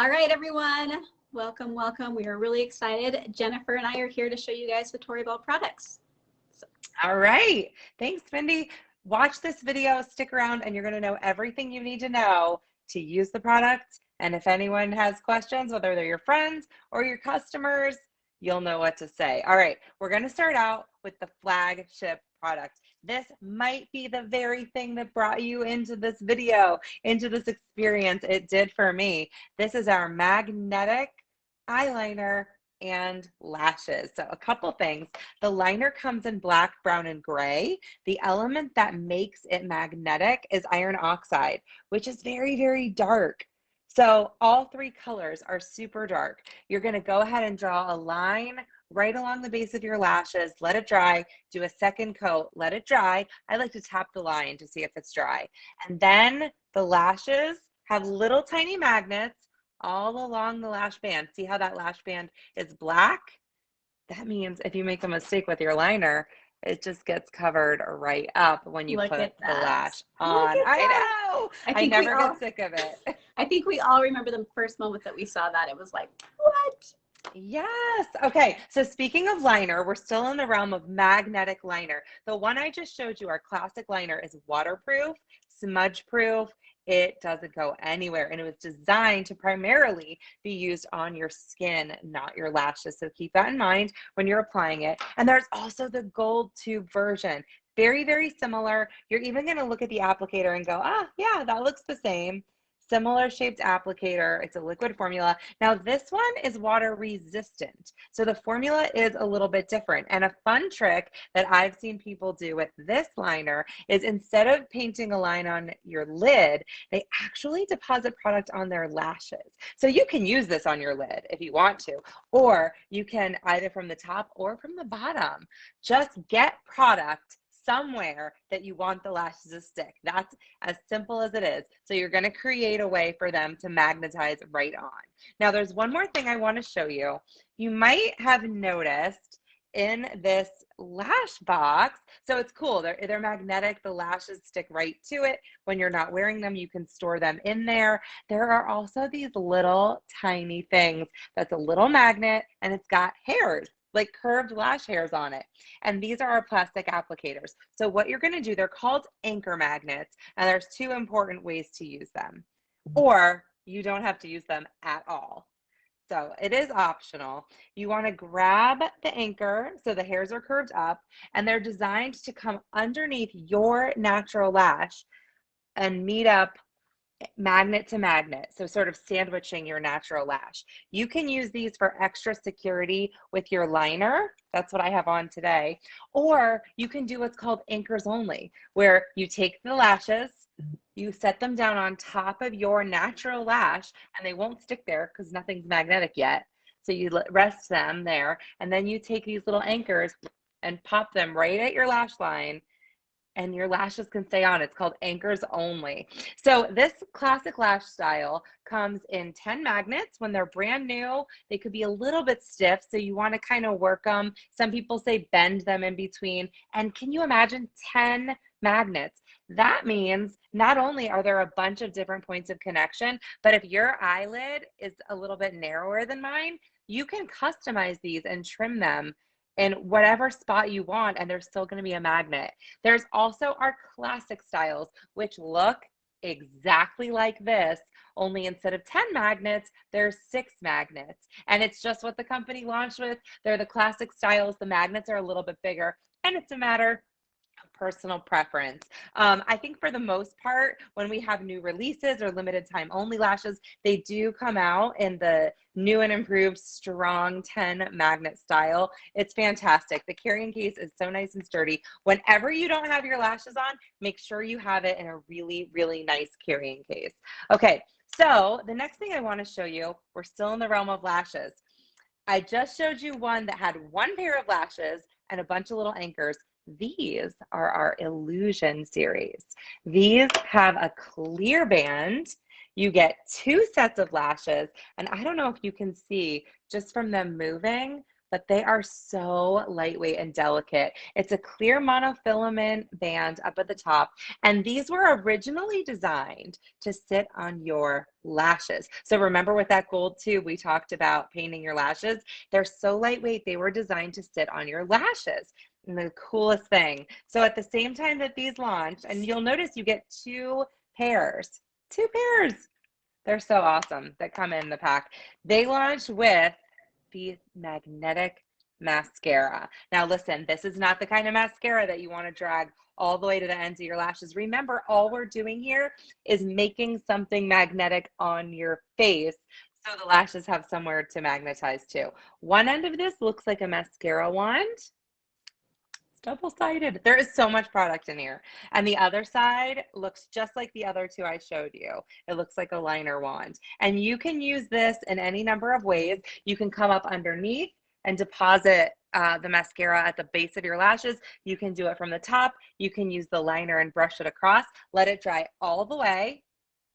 All right, everyone. Welcome, welcome. We are really excited. Jennifer and I are here to show you guys the Tori Belle products. All right. Thanks, Mindy. Watch this video, stick around, and you're going to know everything you need to know to use the product. And if anyone has questions, whether they're your friends or your customers, you'll know what to say. All right, we're going to start out with the flagship product. This might be the very thing that brought you into this video, into this experience. It did for me. This is our magnetic eyeliner and lashes. So a couple things. The liner comes in black, brown, and gray. The element that makes it magnetic is iron oxide, which is very, very dark. So all three colors are super dark. You're going to go ahead and draw a line right along the base of your lashes, let it dry, do a second coat, let it dry. I like to tap the line to see if it's dry. And then the lashes have little tiny magnets all along the lash band. See how that lash band is black? That means if you make a mistake with your liner, it just gets covered right up when you put the lash on. I know. I never get sick of it. I think we all remember the first moment that we saw that. It was like, what? Yes. Okay. So speaking of liner, we're still in the realm of magnetic liner. The one I just showed you, our classic liner, is waterproof, smudge proof. It doesn't go anywhere, and it was designed to primarily be used on your skin, not your lashes. So keep that in mind when you're applying it. And there's also the gold tube version. Very, very similar. You're even going to look at the applicator and go, ah, yeah, that looks the same. Similar shaped applicator. It's a liquid formula. Now this one is water resistant. So the formula is a little bit different. And a fun trick that I've seen people do with this liner is instead of painting a line on your lid, they actually deposit product on their lashes. So you can use this on your lid if you want to, or you can either from the top or from the bottom. Just get product somewhere that you want the lashes to stick. That's as simple as it is. So you're going to create a way for them to magnetize right on. Now there's one more thing I want to show you. You might have noticed in this lash box, so it's cool. They're magnetic. The lashes stick right to it. When you're not wearing them, you can store them in there. There are also these little tiny things that's a little magnet, and it's got hairs, like curved lash hairs on it. And these are our plastic applicators. So what you're going to do, they're called anchor magnets, and there's two important ways to use them. Or you don't have to use them at all. So it is optional. You want to grab the anchor, so the hairs are curved up, and they're designed to come underneath your natural lash and meet up magnet to magnet, so sort of sandwiching your natural lash. You can use these for extra security with your liner. That's what I have on today. Or you can do what's called anchors only, where you take the lashes, you set them down on top of your natural lash, and they won't stick there because nothing's magnetic yet. So you rest them there, and then you take these little anchors and pop them right at your lash line, and your lashes can stay on. It's called anchors only. So this classic lash style comes in 10 magnets. When they're brand new, they could be a little bit stiff, so you want to kind of work them. Some people say bend them in between. And can you imagine 10 magnets? That means not only are there a bunch of different points of connection, but if your eyelid is a little bit narrower than mine, you can customize these and trim them in whatever spot you want, and there's still going to be a magnet. There's also our classic styles, which look exactly like this, only instead of 10 magnets, there's 6 magnets. And it's just what the company launched with. They're the classic styles. The magnets are a little bit bigger, and it's a matter personal preference. I think for the most part, when we have new releases or limited time only lashes, they do come out in the new and improved strong 10 magnet style. It's fantastic. The carrying case is so nice and sturdy. Whenever you don't have your lashes on, make sure you have it in a really, really nice carrying case. Okay, so the next thing I want to show you, we're still in the realm of lashes. I just showed you one that had one pair of lashes and a bunch of little anchors. These are our Illusion series. These have a clear band. You get 2 sets of lashes, and I don't know if you can see just from them moving, but they are so lightweight and delicate. It's a clear monofilament band up at the top, and these were originally designed to sit on your lashes. So remember with that gold tube, we talked about painting your lashes. They're so lightweight, they were designed to sit on your lashes. And the coolest thing. So at the same time that these launched, and you'll notice you get two pairs. They're so awesome that come in the pack. They launched with the magnetic mascara. Now listen, this is not the kind of mascara that you want to drag all the way to the ends of your lashes. Remember, all we're doing here is making something magnetic on your face so the lashes have somewhere to magnetize to. One end of this looks like a mascara wand. Double-sided. There is so much product in here. And the other side looks just like the other two I showed you. It looks like a liner wand. And you can use this in any number of ways. You can come up underneath and deposit the mascara at the base of your lashes. You can do it from the top. You can use the liner and brush it across. Let it dry all the way.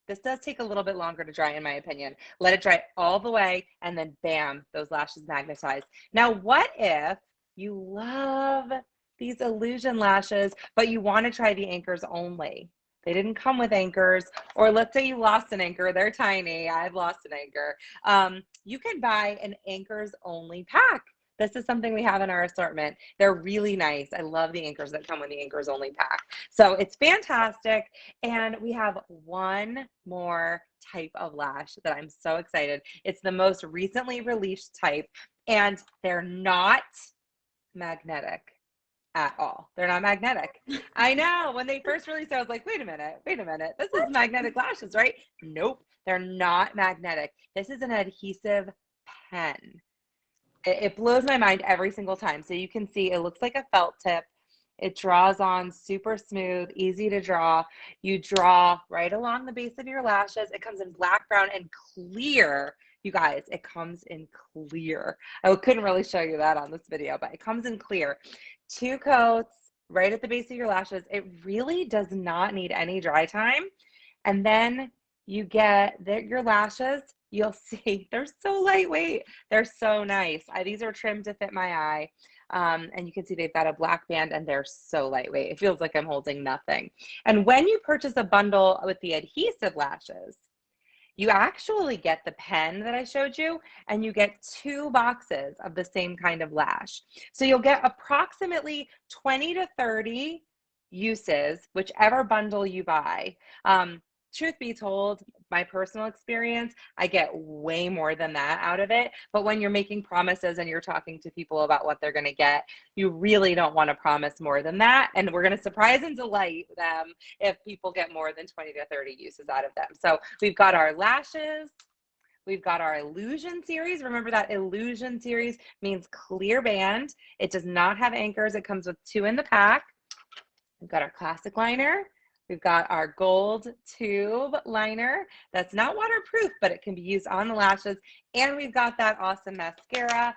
This does take a little bit longer to dry, in my opinion. Let it dry all the way, and then bam, those lashes magnetize. Now, what if you love these illusion lashes, but you want to try the anchors only? They didn't come with anchors, or let's say you lost an anchor. They're tiny. I've lost an anchor. You can buy an anchors only pack. This is something we have in our assortment. They're really nice. I love the anchors that come with the anchors only pack. So it's fantastic. And we have one more type of lash that I'm so excited. It's the most recently released type, and they're not magnetic at all. They're not magnetic. I know, when they first released it, I was like, wait a minute, this is magnetic lashes, right? Nope, they're not magnetic. This is an adhesive pen. It blows my mind every single time. So you can see it looks like a felt tip. It draws on super smooth, easy to draw. You draw right along the base of your lashes. It comes in black, brown, and clear. You guys, it comes in clear. I couldn't really show you that on this video, but it comes in clear. 2 coats right at the base of your lashes. It really does not need any dry time. And then you get your lashes. You'll see they're so lightweight. They're so nice. These are trimmed to fit my eye. And you can see they've got a black band, and they're so lightweight. It feels like I'm holding nothing. And when you purchase a bundle with the adhesive lashes, you actually get the pen that I showed you, and you get 2 boxes of the same kind of lash. So you'll get approximately 20 to 30 uses, whichever bundle you buy. Truth be told, my personal experience, I get way more than that out of it. But when you're making promises and you're talking to people about what they're going to get, you really don't want to promise more than that. And we're going to surprise and delight them if people get more than 20 to 30 uses out of them. So we've got our lashes. We've got our Illusion series. Remember that Illusion series means clear band. It does not have anchors. It comes with 2 in the pack. We've got our classic liner. We've got our gold tube liner that's not waterproof, but it can be used on the lashes. And we've got that awesome mascara.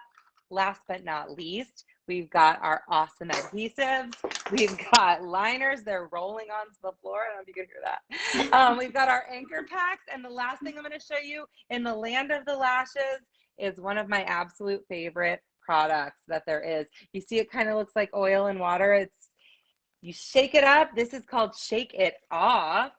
Last but not least, we've got our awesome adhesives. We've got liners. They're rolling onto the floor. I don't know if you can hear that. We've got our anchor packs. And the last thing I'm going to show you in the land of the lashes is one of my absolute favorite products that there is. You see it kind of looks like oil and water. You shake it up. This is called Shake It Off.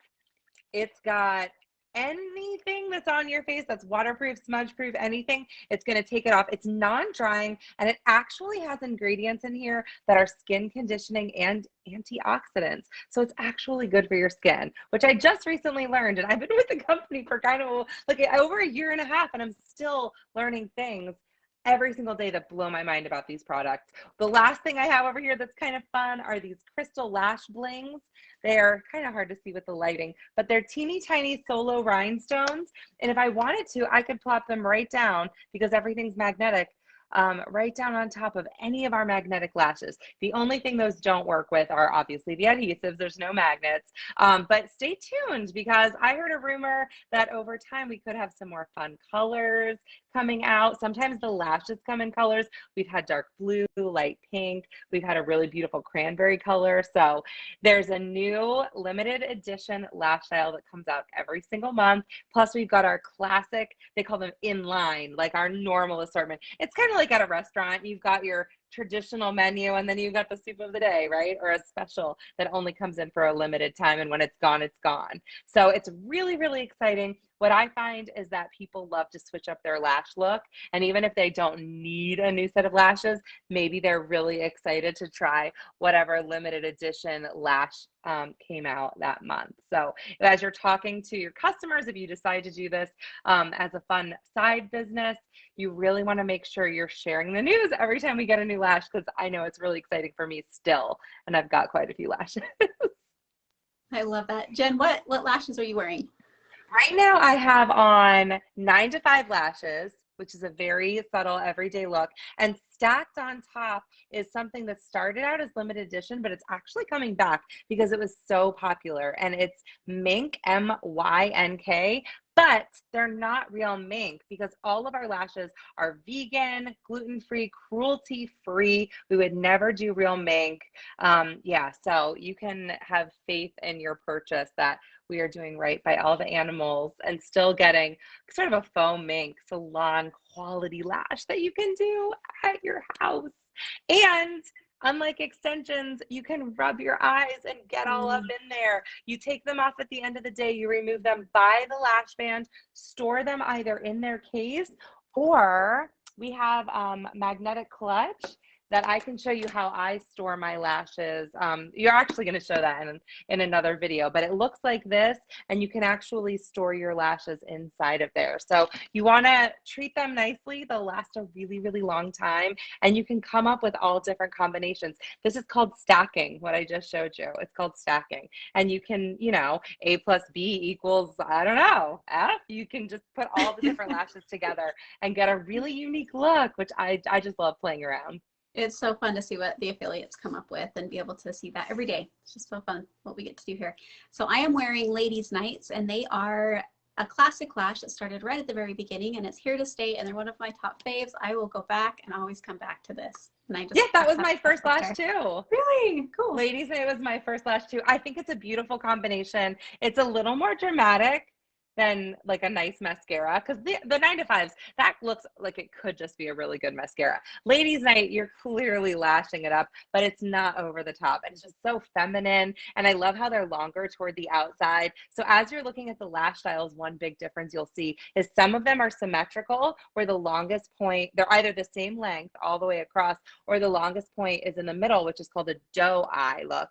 It's got anything that's on your face that's waterproof, smudge proof, anything, it's going to take it off. It's non-drying, and it actually has ingredients in here that are skin conditioning and antioxidants. So it's actually good for your skin, which I just recently learned. And I've been with the company for kind of like over a year and a half, and I'm still learning things every single day that blow my mind about these products. The last thing I have over here that's kind of fun are these crystal lash blings. They're kind of hard to see with the lighting, but they're teeny tiny solo rhinestones. And if I wanted to, I could plop them right down, because everything's magnetic, right down on top of any of our magnetic lashes. The only thing those don't work with are obviously the adhesives. There's no magnets, but stay tuned, because I heard a rumor that over time we could have some more fun colors coming out. Sometimes the lashes come in colors. We've had dark blue, light pink. We've had a really beautiful cranberry color. So there's a new limited edition lash style that comes out every single month. Plus we've got our classic, they call them inline, like our normal assortment. It's kind of like at a restaurant, you've got your traditional menu and then you've got the soup of the day, right? Or a special that only comes in for a limited time, and when it's gone, it's gone. So it's really, really exciting. What I find is that people love to switch up their lash look. And even if they don't need a new set of lashes, maybe they're really excited to try whatever limited edition lash came out that month. So as you're talking to your customers, if you decide to do this as a fun side business, you really want to make sure you're sharing the news every time we get a new lash, because I know it's really exciting for me still, and I've got quite a few lashes. I love that. Jen, what lashes are you wearing? Right now I have on 9 to 5 lashes, which is a very subtle everyday look, and stacked on top is something that started out as limited edition, but it's actually coming back because it was so popular, and it's mink, M-Y-N-K, but they're not real mink because all of our lashes are vegan, gluten-free, cruelty-free. We would never do real mink. Yeah, so you can have faith in your purchase that we are doing right by all the animals and still getting sort of a faux mink salon quality lash that you can do at your house. And unlike extensions, you can rub your eyes and get all up in there. You take them off at the end of the day, you remove them by the lash band, store them either in their case, or we have magnetic clutch that I can show you how I store my lashes. You're actually going to show that in another video, but it looks like this, and you can actually store your lashes inside of there. So you want to treat them nicely. They'll last a really, really long time, and you can come up with all different combinations. This is called stacking, what I just showed you. It's called stacking. And you can, you know, A plus B equals, I don't know, F. You can just put all the different lashes together and get a really unique look, which I just love playing around. It's so fun to see what the affiliates come up with and be able to see that every day. It's just so fun what we get to do here. So I am wearing Ladies Nights, and they are a classic lash that started right at the very beginning, and it's here to stay, and they're one of my top faves. I will go back and always come back to this. And I just, yeah, that was my first lash too. Really? Cool. Ladies Night was my first lash too. I think it's a beautiful combination. It's a little more dramatic than like a nice mascara, because the 9 to 5s, that looks like it could just be a really good mascara. Ladies Night, you're clearly lashing it up, but it's not over the top, and it's just so feminine. And I love how they're longer toward the outside. So as you're looking at the lash styles, one big difference you'll see is some of them are symmetrical, where the longest point, they're either the same length all the way across, or the longest point is in the middle, which is called a doe eye look.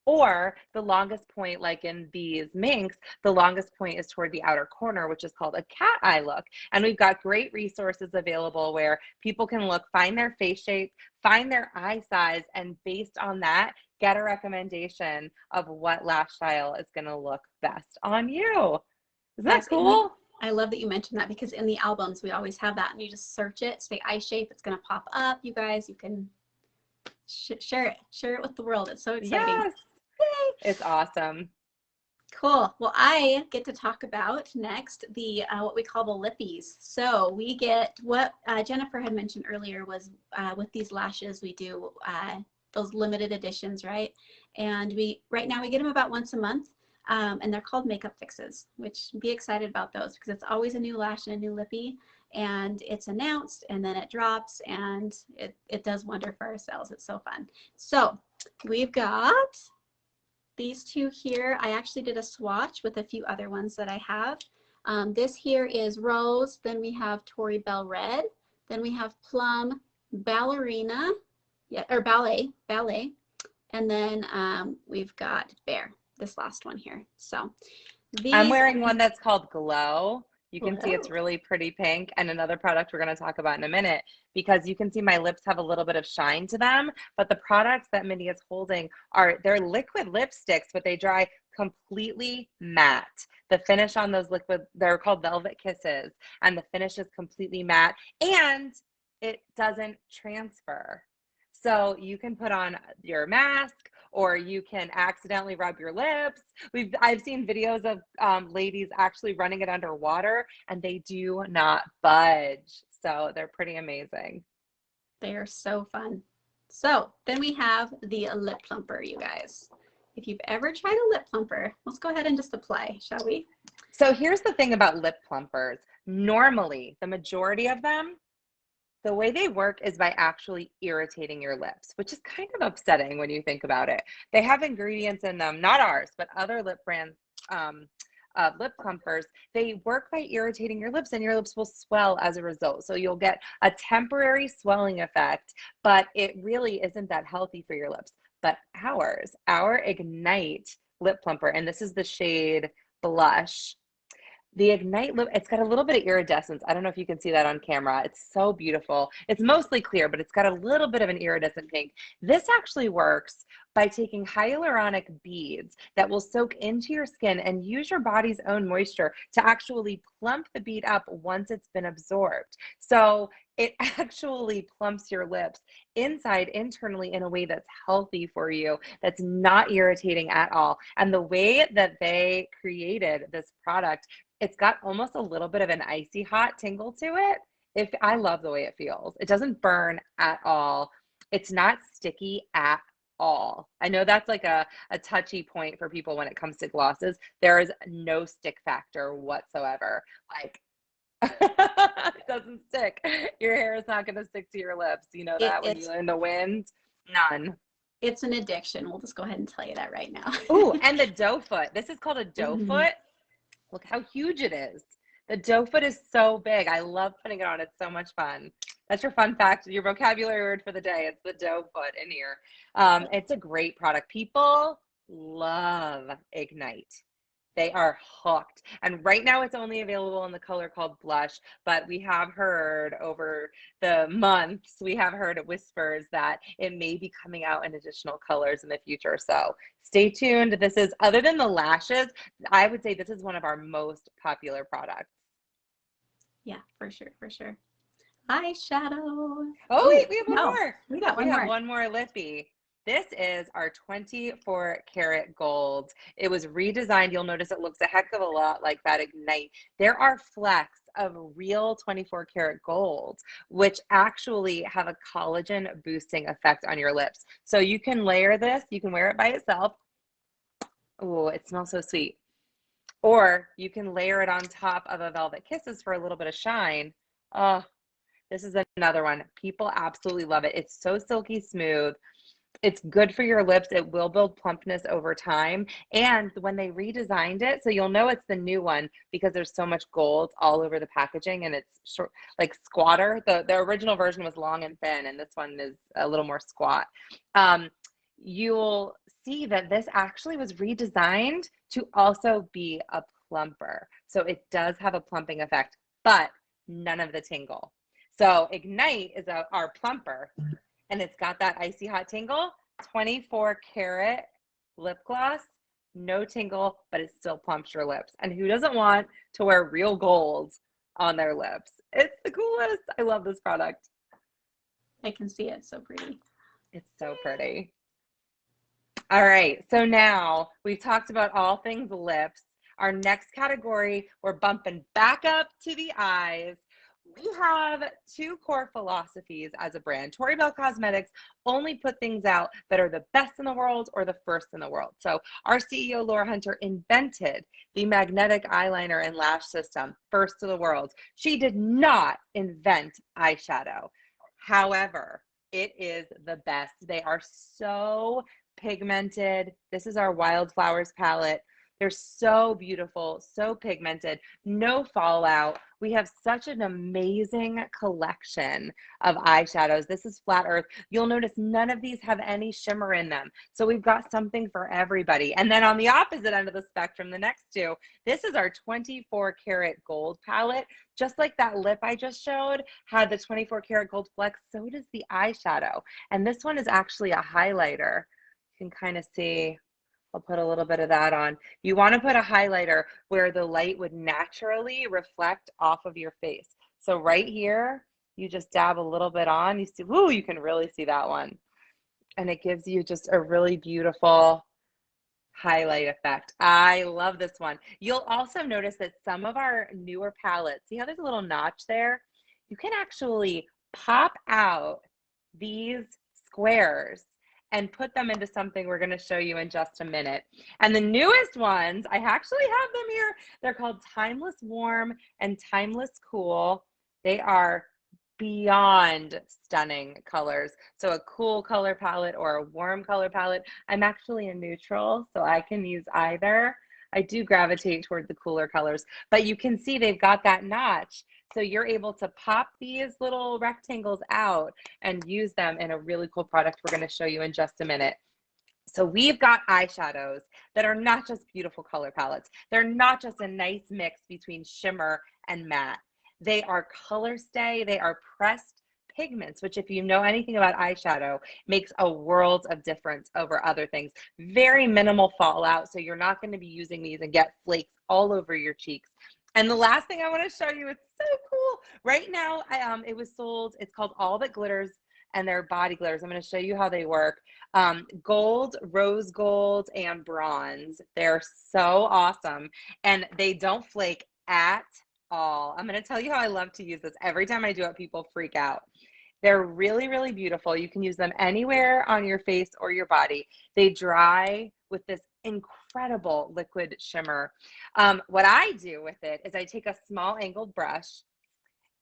Or the longest point, like in these minks, the longest point is toward the outer corner, which is called a cat eye look. And we've got great resources available where people can look, find their face shape, find their eye size, and based on that, get a recommendation of what lash style is going to look best on you. Isn't that cool? I love that you mentioned that, because in the albums, we always have that, and you just search it, say eye shape, it's going to pop up. You guys, you can share it with the world. It's so exciting. Yes. It's awesome. Cool. Well, I get to talk about next the what we call the Lippies. So we get what Jennifer had mentioned earlier was with these lashes, we do those limited editions, right? And right now we get them about once a month, and they're called makeup fixes, which be excited about those, because it's always a new lash and a new lippy, and it's announced and then it drops, and it does wonder for our sales. It's so fun. So we've got these two here. I actually did a swatch with a few other ones that I have. This here is Rose, then we have Tori Belle Red, then we have Plum Ballerina, or Ballet, and then we've got Bear, this last one here. So I'm wearing one that's called Glow. You can see it's really pretty pink, and another product we're going to talk about in a minute, because you can see my lips have a little bit of shine to them, but the products that Mindy is holding they're liquid lipsticks, but they dry completely matte. The finish on those liquid, they're called Velvet Kisses, and the finish is completely matte, and it doesn't transfer. So you can put on your mask, or you can accidentally rub your lips. I've seen videos of ladies actually running it underwater, and they do not budge. So they're pretty amazing. They are so fun. So then we have the Lip Plumper, you guys. If you've ever tried a lip plumper, let's go ahead and just apply, shall we? So here's the thing about lip plumpers. Normally, the majority of them The way they work is by actually irritating your lips, which is kind of upsetting when you think about it. They have ingredients in them, not ours, but other lip brands, lip plumpers. They work by irritating your lips, and your lips will swell as a result. So you'll get a temporary swelling effect, but it really isn't that healthy for your lips. But our Ignite lip plumper, and this is the shade Blush. The Ignite lip, it's got a little bit of iridescence. I don't know if you can see that on camera. It's so beautiful. It's mostly clear, but it's got a little bit of an iridescent pink. This actually works by taking hyaluronic beads that will soak into your skin and use your body's own moisture to actually plump the bead up once it's been absorbed. So it actually plumps your lips inside, internally, in a way that's healthy for you, that's not irritating at all. And the way that they created this product, it's got almost a little bit of an icy hot tingle to it. I love the way it feels. It doesn't burn at all. It's not sticky at all. I know that's like a touchy point for people when it comes to glosses. There is no stick factor whatsoever. Like, it doesn't stick. Your hair is not going to stick to your lips. You know that when you're in the wind? None. It's an addiction. We'll just go ahead and tell you that right now. Ooh, and the doe foot. This is called a doe foot. Look how huge it is. The doe foot is so big. I love putting it on. It's so much fun. That's your fun fact, your vocabulary word for the day. It's the doe foot in here. It's a great product. People love Ignite. They are hooked. And right now it's only available in the color called Blush, but we have heard over the months, we have heard whispers that it may be coming out in additional colors in the future. So stay tuned. This is, other than the lashes, I would say this is one of our most popular products. Yeah, for sure, for sure. Eyeshadow. Oh, wait, we have one more. We got one more. We have one more lippy. This is our 24 karat gold. It was redesigned. You'll notice it looks a heck of a lot like that Ignite. There are flecks of real 24 karat gold, which actually have a collagen boosting effect on your lips. So you can layer this, you can wear it by itself. Oh, it smells so sweet. Or you can layer it on top of a Velvet Kisses for a little bit of shine. Oh, this is another one. People absolutely love it. It's so silky smooth. It's good for your lips. It will build plumpness over time. And when they redesigned it, so you'll know it's the new one because there's so much gold all over the packaging, and it's short, like squatter. The original version was long and thin, and this one is a little more squat. You'll see that this actually was redesigned to also be a plumper. So it does have a plumping effect, but none of the tingle. So Ignite is our plumper, and it's got that icy hot tingle. 24 karat lip gloss, no tingle, but it still plumps your lips. And who doesn't want to wear real gold on their lips? It's the coolest. I love this product. I can see it. So pretty. It's so pretty. All right, so now we've talked about all things lips. Our next category, we're bumping back up to the eyes. We have two core philosophies as a brand. Tori Belle Cosmetics only put things out that are the best in the world or the first in the world. So our CEO, Laura Hunter, invented the magnetic eyeliner and lash system, first to the world. She did not invent eyeshadow. However, it is the best. They are so pigmented. This is our Wildflowers palette. They're so beautiful, so pigmented, no fallout. We have such an amazing collection of eyeshadows. This is Flat Earth. You'll notice none of these have any shimmer in them. So we've got something for everybody. And then on the opposite end of the spectrum, the next two, this is our 24 karat gold palette. Just like that lip I just showed had the 24 karat gold flex, so does the eyeshadow. And this one is actually a highlighter. You can kind of see. I'll put a little bit of that on. You want to put a highlighter where the light would naturally reflect off of your face. So right here, you just dab a little bit on. You see, whoo, you can really see that one. And it gives you just a really beautiful highlight effect. I love this one. You'll also notice that some of our newer palettes, see how there's a little notch there? You can actually pop out these squares and put them into something we're going to show you in just a minute. And the newest ones, I actually have them here. They're called Timeless Warm and Timeless Cool. They are beyond stunning colors. So a cool color palette or a warm color palette. I'm actually a neutral, so I can use either. I do gravitate toward the cooler colors, but you can see they've got that notch. So you're able to pop these little rectangles out and use them in a really cool product we're going to show you in just a minute. So we've got eyeshadows that are not just beautiful color palettes. They're not just a nice mix between shimmer and matte. They are color stay. They are pressed pigments, which if you know anything about eyeshadow, makes a world of difference over other things. Very minimal fallout, so you're not going to be using these and get flakes all over your cheeks. And the last thing I want to show you, it's so cool. Right now, it was sold, it's called All That Glitters, and they're body glitters. I'm going to show you how they work. Gold, rose gold, and bronze. They're so awesome, and they don't flake at all. I'm going to tell you how I love to use this. Every time I do it, people freak out. They're really, really beautiful. You can use them anywhere on your face or your body. They dry with this incredible liquid shimmer. What I do with it is I take a small angled brush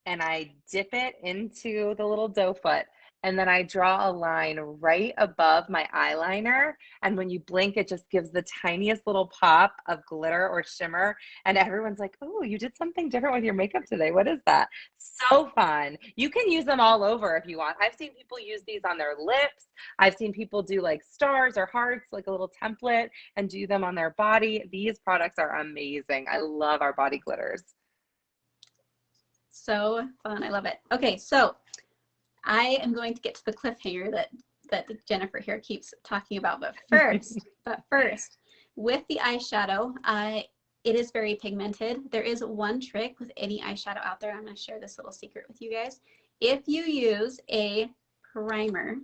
and I dip it into the little doe foot, and then I draw a line right above my eyeliner. And when you blink, it just gives the tiniest little pop of glitter or shimmer. And everyone's like, oh, you did something different with your makeup today. What is that? So fun. You can use them all over if you want. I've seen people use these on their lips. I've seen people do like stars or hearts, like a little template, and do them on their body. These products are amazing. I love our body glitters. So fun. I love it. Okay, so I am going to get to the cliffhanger that Jennifer here keeps talking about. But first, with the eyeshadow, it is very pigmented. There is one trick with any eyeshadow out there. I'm going to share this little secret with you guys. If you use a primer,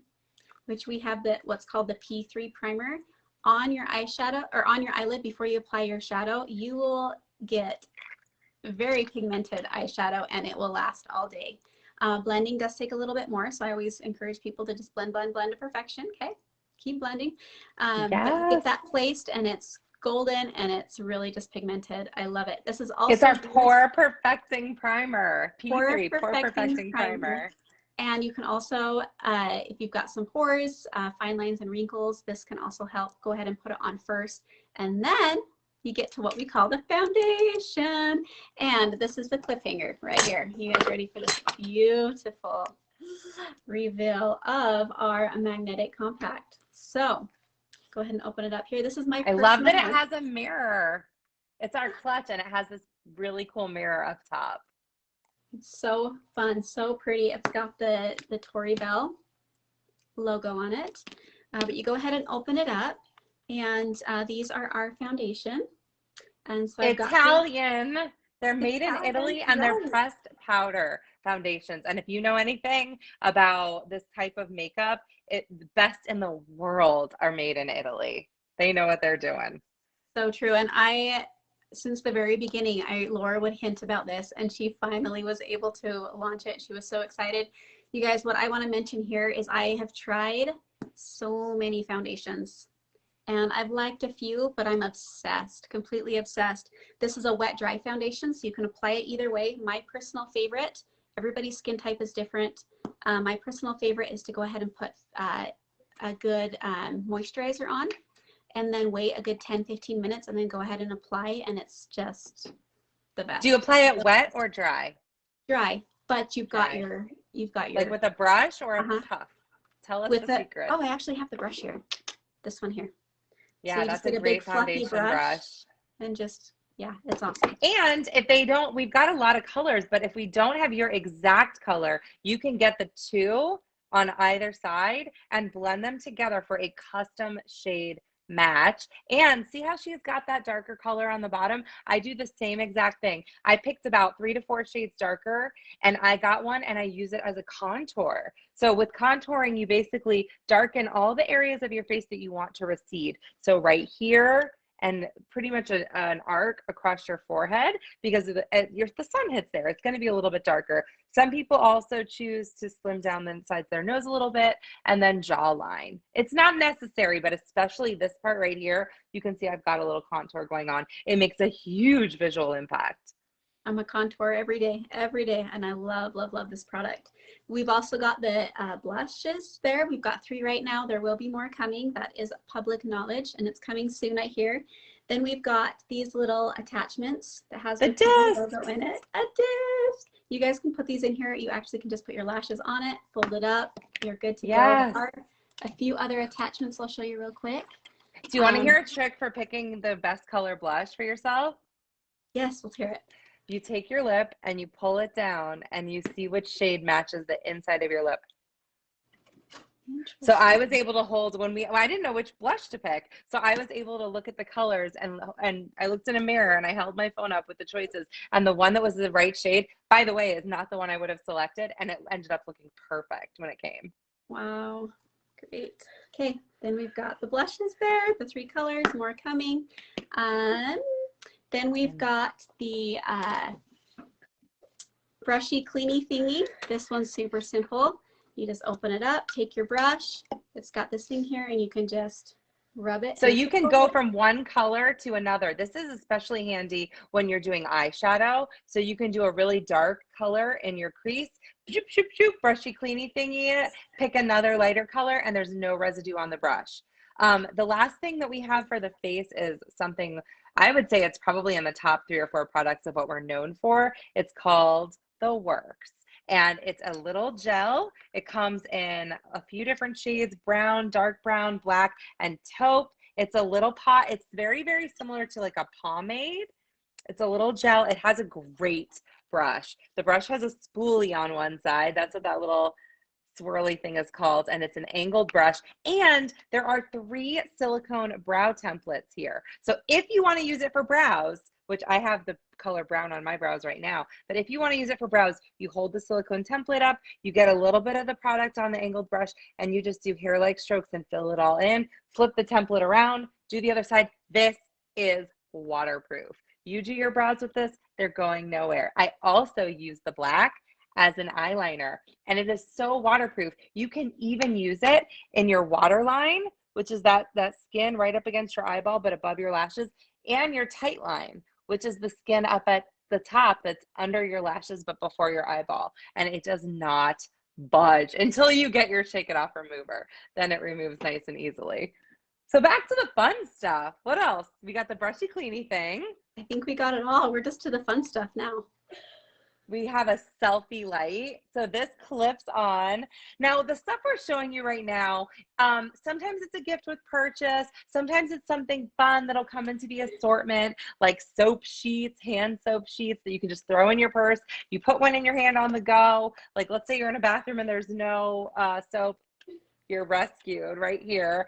which we have what's called the P3 primer, on your eyeshadow or on your eyelid before you apply your shadow, you will get very pigmented eyeshadow and it will last all day. Blending does take a little bit more, so I always encourage people to just blend to perfection. Okay, keep blending. Yes. But you get that placed and it's golden and it's really just pigmented. I love it. This is also it's our pore perfecting primer. P3 pore perfecting primer. And you can also, if you've got some pores, fine lines and wrinkles, this can also help. Go ahead and put it on first, and then you get to what we call the foundation. And this is the cliffhanger right here. You guys ready for this beautiful reveal of our magnetic compact? So go ahead and open it up here. This is my I love that it has a mirror. It's our clutch and it has this really cool mirror up top. It's so fun, so pretty. It's got the Tori Belle logo on it. But you go ahead and open it up. And these are our foundation. And so I've Italian. They're made in Italy, and they're pressed powder foundations. And if you know anything about this type of makeup, the best in the world are made in Italy. They know what they're doing. So true. And since the very beginning, Laura would hint about this, and she finally was able to launch it. She was so excited. You guys, what I want to mention here is I have tried so many foundations. And I've liked a few, but I'm obsessed, completely obsessed. This is a wet dry foundation, so you can apply it either way. My personal favorite, everybody's skin type is different. My personal favorite is to go ahead and put a good moisturizer on, and then wait a good 10-15 minutes, and then go ahead and apply, and it's just the best. Do you apply it wet or dry? Dry, but you've got your like with a brush or a puff. Tell us the secret. Oh, I actually have the brush here. This one here. Yeah, so that's a great foundation brush. And just, yeah, it's awesome. And if they don't, we've got a lot of colors, but if we don't have your exact color, you can get the two on either side and blend them together for a custom shade match. And see how she's got that darker color on the bottom? I do the same exact thing. I picked about 3 to 4 shades darker, and I got one and I use it as a contour. So with contouring, you basically darken all the areas of your face that you want to recede. So right here, and pretty much an arc across your forehead, because the sun hits there. It's going to be a little bit darker. Some people also choose to slim down the sides of their nose a little bit, and then jawline. It's not necessary, but especially this part right here, you can see I've got a little contour going on. It makes a huge visual impact. I'm a contour every day, and I love, love, love this product. We've also got the blushes there. We've got 3 right now. There will be more coming. That is public knowledge, and it's coming soon, I hear. Then we've got these little attachments that has The the Tori disc. logo in it. A disc. You guys can put these in here. You actually can just put your lashes on it, fold it up. You're good to go. There are a few other attachments I'll show you real quick. Do you want to hear a trick for picking the best color blush for yourself? Yes, let's hear it. You take your lip and you pull it down and you see which shade matches the inside of your lip. So I was able to hold I didn't know which blush to pick. So I was able to look at the colors and I looked in a mirror and I held my phone up with the choices. And the one that was the right shade, by the way, is not the one I would have selected. And it ended up looking perfect when it came. Wow. Great. Okay. Then we've got the blushes there, the 3 colors, more coming. Then we've got the brushy cleany thingy. This one's super simple. You just open it up, take your brush. It's got this thing here and you can just rub it. So you can go from one color to another. This is especially handy when you're doing eyeshadow. So you can do a really dark color in your crease, shoop, shoop, shoop, brushy cleany thingy, pick another lighter color, and there's no residue on the brush. The last thing that we have for the face is something, I would say it's probably in the top 3 or 4 products of what we're known for. It's called the Works. And it's a little gel. It comes in a few different shades, brown, dark brown, black, and taupe. It's a little pot. It's very, very similar to like a pomade. It's a little gel. It has a great brush. The brush has a spoolie on one side. That's what that little swirly thing is called, and it's an angled brush. And there are 3 silicone brow templates here. So if you want to use it for brows, which I have the color brown on my brows right now, but if you want to use it for brows, you hold the silicone template up, you get a little bit of the product on the angled brush, and you just do hair-like strokes and fill it all in, flip the template around, do the other side. This is waterproof. You do your brows with this, they're going nowhere. I also use the black as an eyeliner, and it is so waterproof. You can even use it in your waterline, which is that skin right up against your eyeball but above your lashes, and your tight line, which is the skin up at the top that's under your lashes but before your eyeball, and it does not budge until you get your Shake It Off remover. Then it removes nice and easily. So back to the fun stuff. What else? We got the brushy cleany thing. I think we got it all. We're just to the fun stuff now. We have a selfie light. So this clips on. Now the stuff we're showing you right now, sometimes it's a gift with purchase. Sometimes it's something fun that'll come into the assortment, like soap sheets, hand soap sheets that you can just throw in your purse. You put one in your hand on the go. Like let's say you're in a bathroom and there's no soap. You're rescued right here.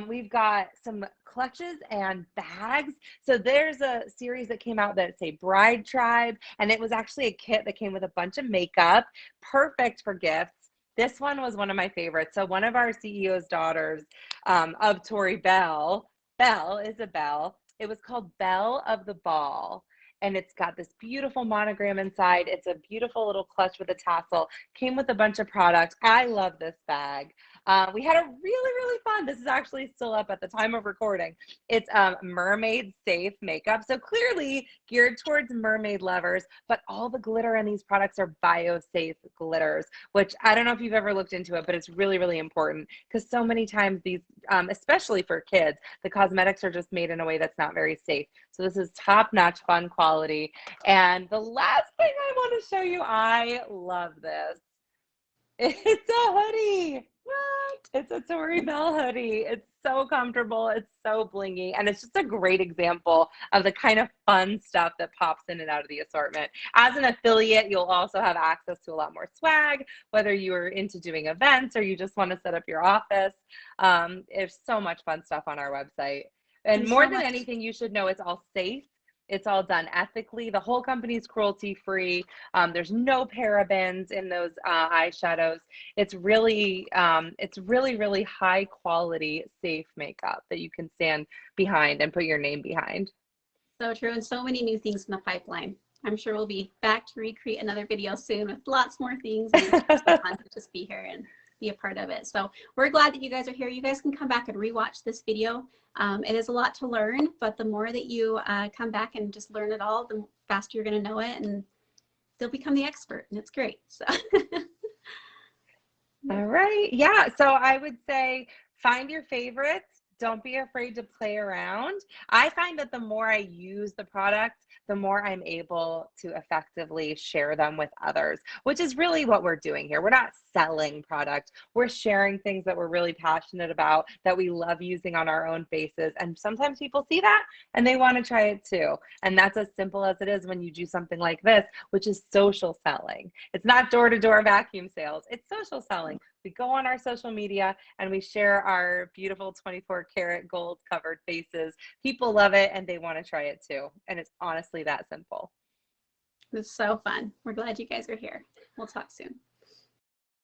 We've got some clutches and bags. So there's a series that came out that's a Bride Tribe, and it was actually a kit that came with a bunch of makeup, perfect for gifts. This one was one of my favorites. So one of our CEO's daughters of Tori, Belle, Isabel, it was called Belle of the Ball. And it's got this beautiful monogram inside. It's a beautiful little clutch with a tassel. Came with a bunch of products. I love this bag. We had a really, really fun, this is actually still up at the time of recording. It's mermaid safe makeup. So clearly geared towards mermaid lovers, but all the glitter in these products are bio-safe glitters, which I don't know if you've ever looked into it, but it's really, really important because so many times these, especially for kids, the cosmetics are just made in a way that's not very safe. So this is top-notch fun quality. And the last thing I want to show you, I love this. It's a hoodie. What? It's a Tori Belle hoodie. It's so comfortable. It's so blingy. And it's just a great example of the kind of fun stuff that pops in and out of the assortment. As an affiliate, you'll also have access to a lot more swag, whether you're into doing events or you just want to set up your office. There's so much fun stuff on our website. And more than anything, you should know it's all safe. It's all done ethically. The whole company's cruelty-free. There's no parabens in those eyeshadows. It's really, really high quality, safe makeup that you can stand behind and put your name behind. So true, and so many new things in the pipeline. I'm sure we'll be back to recreate another video soon with lots more things. And it's so fun to just be here and be a part of it. So we're glad that you guys are here. You guys can come back and rewatch this video. It is a lot to learn, but the more that you come back and just learn it all, faster you're going to know it, and they'll become the expert, and it's great. So all right. Yeah. So I would say find your favorites. Don't be afraid to play around. I find that the more I use the product, the more I'm able to effectively share them with others, which is really what we're doing here. We're not selling product. We're sharing things that we're really passionate about, that we love using on our own faces. And sometimes people see that and they want to try it too. And that's as simple as it is when you do something like this, which is social selling. It's not door-to-door vacuum sales. It's social selling. We go on our social media and we share our beautiful 24 karat gold covered faces. People love it and they want to try it too. And it's honestly that simple. it's so fun. We're glad you guys are here. We'll talk soon.